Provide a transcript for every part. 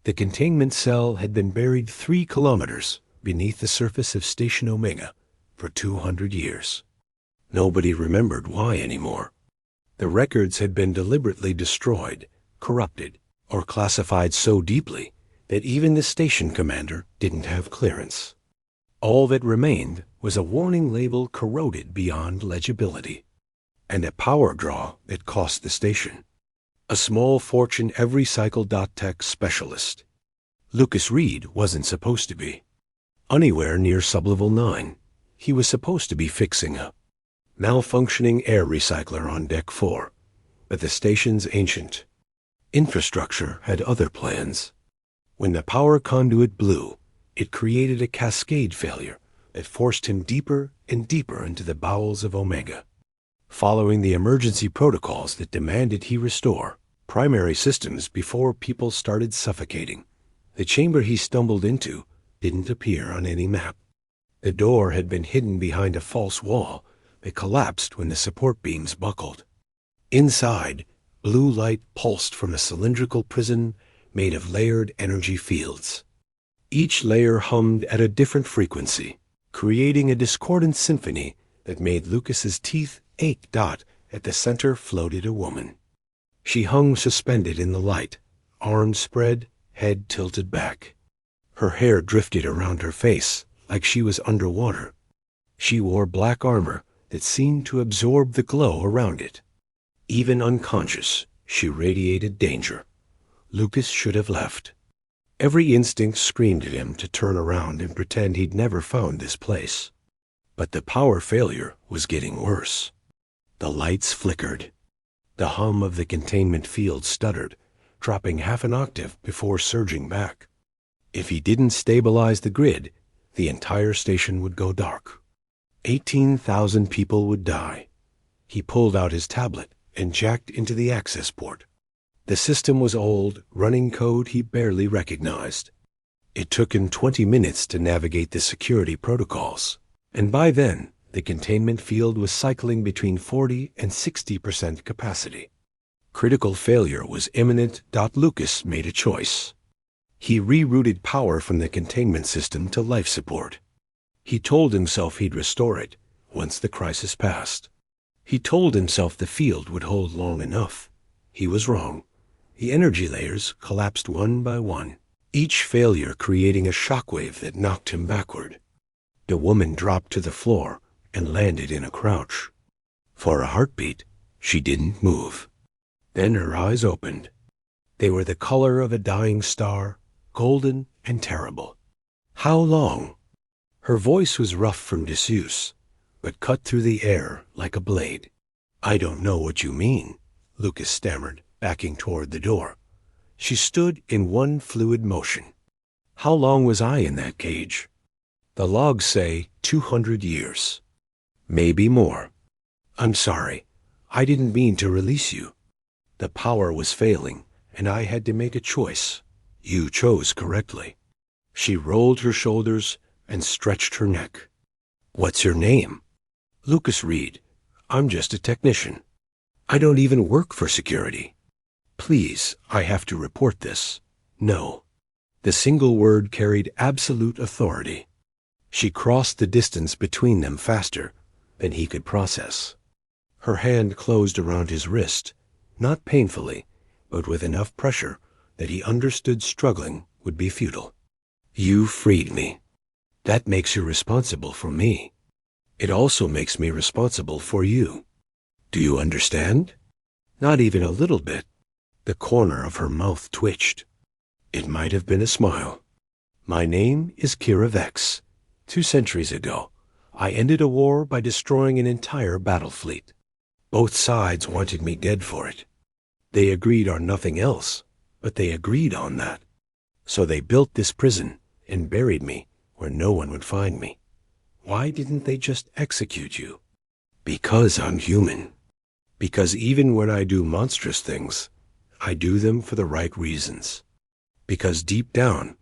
The containment cell had been buried 3 kilometers beneath the surface of Station Omega for 200 years. Nobody remembered why anymore. The records had been deliberately destroyed, corrupted, or classified so deeply that even the station commander didn't have clearance. All that remained was a warning label corroded beyond legibility, and a power draw that cost the station a small fortune every cycle.tech specialist. Lucas Reed wasn't supposed to be. Anywhere near Sublevel 9, he was supposed to be fixing a malfunctioning air recycler on Deck 4, but the station's ancient infrastructure had other plans. When the power conduit blew, it created a cascade failure that forced him deeper and deeper into the bowels of Omega. Following the emergency protocols that demanded he restore primary systems before people started suffocating, the chamber he stumbled into didn't appear on any map. The door had been hidden behind a false wall that collapsed when the support beams buckled. Inside, blue light pulsed from a cylindrical prison made of layered energy fields. Each layer hummed at a different frequency, creating a discordant symphony that made Lucas's teeth ache. At the center floated a woman. She hung suspended in the light, arms spread, head tilted back. Her hair drifted around her face like she was underwater. She wore black armor that seemed to absorb the glow around it. Even unconscious, she radiated danger. Lucas should have left. Every instinct screamed at him to turn around and pretend he'd never found this place. But the power failure was getting worse. The lights flickered. The hum of the containment field stuttered, dropping half an octave before surging back. If he didn't stabilize the grid, the entire station would go dark. 18,000 people would die. He pulled out his tablet and jacked into the access port. The system was old, running code he barely recognized. It took him 20 minutes to navigate the security protocols, and by then, the containment field was cycling between 40 and 60% capacity. Critical failure was imminent. Lucas made a choice. He rerouted power from the containment system to life support. He told himself he'd restore it once the crisis passed. He told himself the field would hold long enough. He was wrong. The energy layers collapsed one by one, each failure creating a shockwave that knocked him backward. The woman dropped to the floor and landed in a crouch. For a heartbeat, she didn't move. Then her eyes opened. They were the color of a dying star, golden and terrible. How long? Her voice was rough from disuse, but cut through the air like a blade. I don't know what you mean, Lucas stammered, backing toward the door. She stood in one fluid motion. How long was I in that cage? The logs say 200 years. Maybe more. I'm sorry. I didn't mean to release you. The power was failing, and I had to make a choice. You chose correctly. She rolled her shoulders and stretched her neck. What's your name? Lucas Reed. I'm just a technician. I don't even work for security. Please, I have to report this. No. The single word carried absolute authority. She crossed the distance between them faster than he could process. Her hand closed around his wrist, not painfully, but with enough pressure that he understood struggling would be futile. You freed me. That makes you responsible for me. It also makes me responsible for you. Do you understand? Not even a little bit. The corner of her mouth twitched. It might have been a smile. My name is Kira Vex. 2 centuries ago, I ended a war by destroying an entire battle fleet. Both sides wanted me dead for it. They agreed on nothing else, but they agreed on that. So they built this prison and buried me where no one would find me. Why didn't they just execute you? Because I'm human. Because even when I do monstrous things, I do them for the right reasons. Because deep down,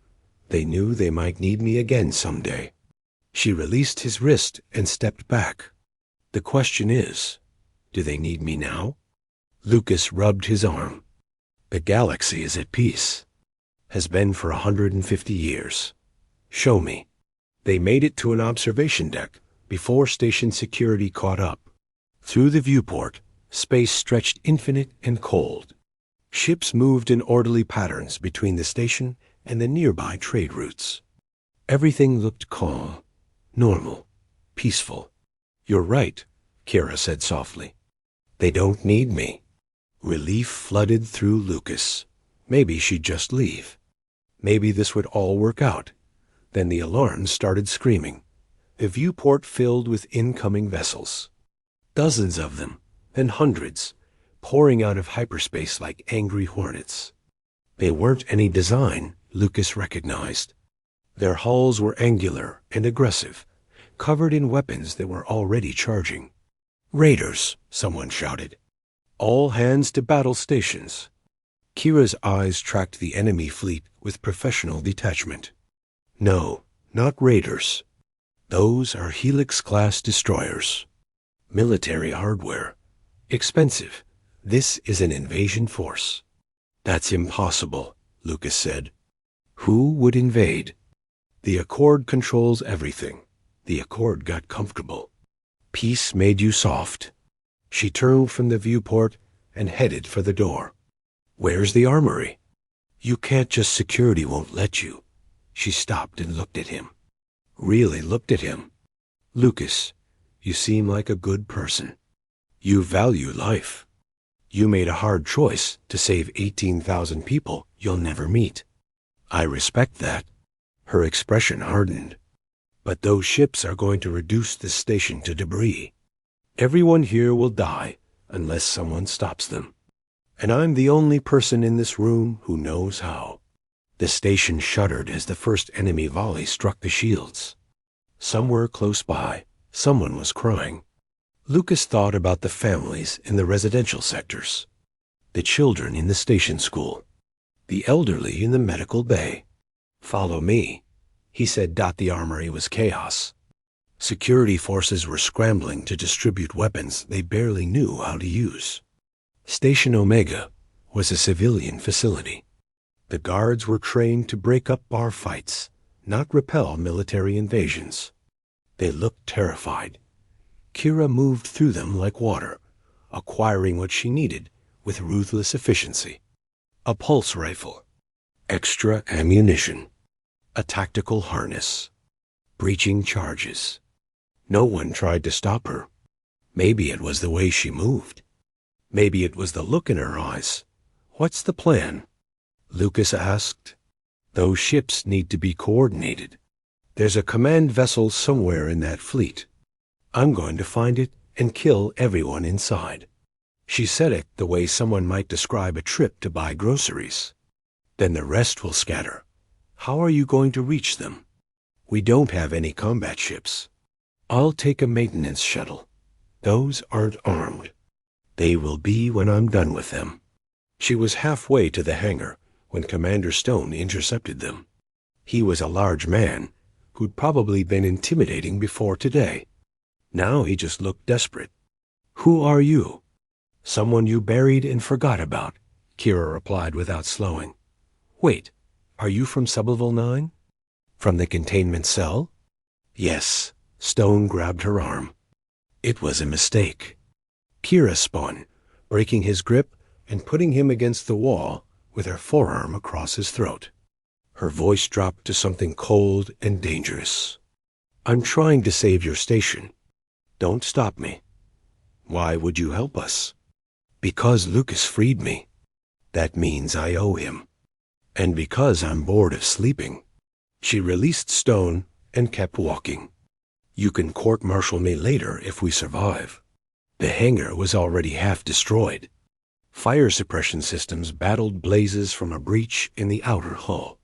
they knew they might need me again someday. She released his wrist and stepped back. The question is, do they need me now? Lucas rubbed his arm. The galaxy is at peace. Has been for 150 years. Show me. They made it to an observation deck before station security caught up. Through the viewport, space stretched infinite and cold. Ships moved in orderly patterns between the station and the nearby trade routes. Everything looked calm, normal, peaceful. You're right, Kira said softly. They don't need me. Relief flooded through Lucas. Maybe she'd just leave. Maybe this would all work out. Then the alarms started screaming. The viewport filled with incoming vessels. Dozens of them, and hundreds, pouring out of hyperspace like angry hornets. They weren't any design, Lucas recognized. Their hulls were angular and aggressive, covered in weapons that were already charging. Raiders, someone shouted. All hands to battle stations. Kira's eyes tracked the enemy fleet with professional detachment. No, not raiders. Those are Helix-class destroyers. Military hardware. Expensive. This is an invasion force. That's impossible, Lucas said. Who would invade? The Accord controls everything. The Accord got comfortable. Peace made you soft. She turned from the viewport and headed for the door. Where's the armory? You can't just security won't let you. She stopped and looked at him. Really looked at him. Lucas, you seem like a good person. You value life. You made a hard choice to save 18,000 people you'll never meet. I respect that. Her expression hardened. But those ships are going to reduce this station to debris. Everyone here will die unless someone stops them. And I'm the only person in this room who knows how. The station shuddered as the first enemy volley struck the shields. Somewhere close by, someone was crying. Lucas thought about the families in the residential sectors, the children in the station school, the elderly in the medical bay. Follow me, he said. The armory was chaos. Security forces were scrambling to distribute weapons they barely knew how to use. Station Omega was a civilian facility. The guards were trained to break up bar fights, not repel military invasions. They looked terrified. Kira moved through them like water, acquiring what she needed with ruthless efficiency. A pulse rifle, extra ammunition, a tactical harness, breaching charges. No one tried to stop her. Maybe it was the way she moved. Maybe it was the look in her eyes. What's the plan? Lucas asked. Those ships need to be coordinated. There's a command vessel somewhere in that fleet. I'm going to find it and kill everyone inside. She said it the way someone might describe a trip to buy groceries. Then the rest will scatter. How are you going to reach them? We don't have any combat ships. I'll take a maintenance shuttle. Those aren't armed. They will be when I'm done with them. She was halfway to the hangar when Commander Stone intercepted them. He was a large man who'd probably been intimidating before today. Now he just looked desperate. Who are you? Someone you buried and forgot about, Kira replied without slowing. Wait, are you from Sublevel 9? From the containment cell? Yes. Stone grabbed her arm. It was a mistake. Kira spun, breaking his grip and putting him against the wall with her forearm across his throat. Her voice dropped to something cold and dangerous. I'm trying to save your station. Don't stop me. Why would you help us? Because Lucas freed me. That means I owe him. And because I'm bored of sleeping. She released Stone and kept walking. You can court-martial me later if we survive. The hangar was already half destroyed. Fire suppression systems battled blazes from a breach in the outer hull.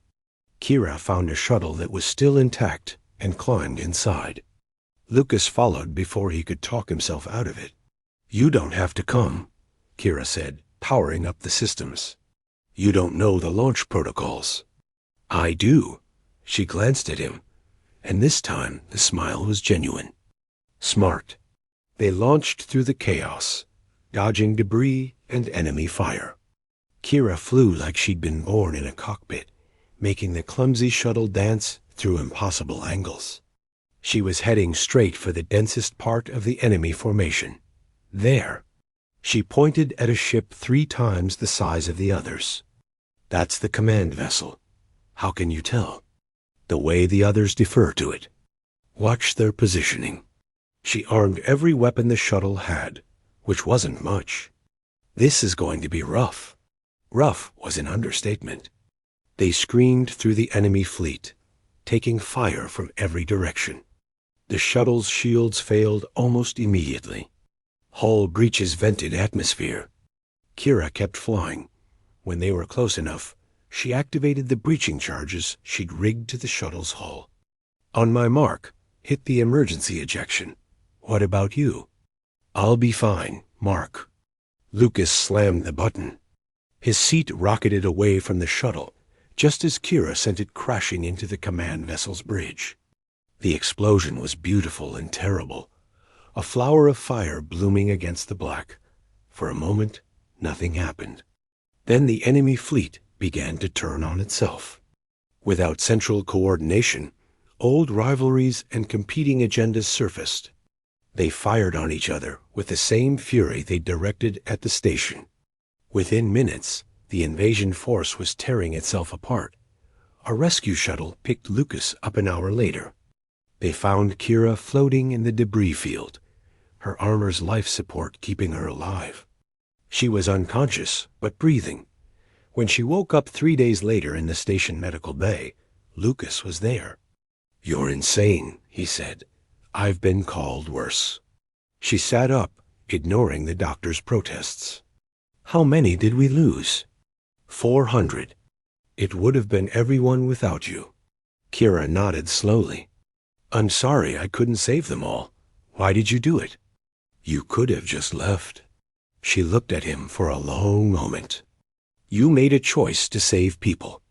Kira found a shuttle that was still intact and climbed inside. Lucas followed before he could talk himself out of it. You don't have to come, Kira said, powering up the systems. You don't know the launch protocols. I do. She glanced at him, and this time the smile was genuine. Smart. They launched through the chaos, dodging debris and enemy fire. Kira flew like she'd been born in a cockpit, making the clumsy shuttle dance through impossible angles. She was heading straight for the densest part of the enemy formation. There. She pointed at a ship 3 times the size of the others. That's the command vessel. How can you tell? The way the others defer to it. Watch their positioning. She armed every weapon the shuttle had, which wasn't much. This is going to be rough. Rough was an understatement. They screened through the enemy fleet, taking fire from every direction. The shuttle's shields failed almost immediately. Hull breaches vented atmosphere. Kira kept flying. When they were close enough, she activated the breaching charges she'd rigged to the shuttle's hull. On my mark, hit the emergency ejection. What about you? I'll be fine, Mark. Lucas slammed the button. His seat rocketed away from the shuttle, just as Kira sent it crashing into the command vessel's bridge. The explosion was beautiful and terrible, a flower of fire blooming against the black. For a moment, nothing happened. Then the enemy fleet began to turn on itself. Without central coordination, old rivalries and competing agendas surfaced. They fired on each other with the same fury they directed at the station. Within minutes, the invasion force was tearing itself apart. A rescue shuttle picked Lucas up an hour later. They found Kira floating in the debris field, her armor's life support keeping her alive. She was unconscious, but breathing. When she woke up 3 days later in the station medical bay, Lucas was there. "You're insane," he said. "I've been called worse." She sat up, ignoring the doctor's protests. "How many did we lose?" 400. It would have been everyone without you. Kira nodded slowly. "I'm sorry I couldn't save them all. Why did you do it?" "You could have just left." She looked at him for a long moment. "You made a choice to save people.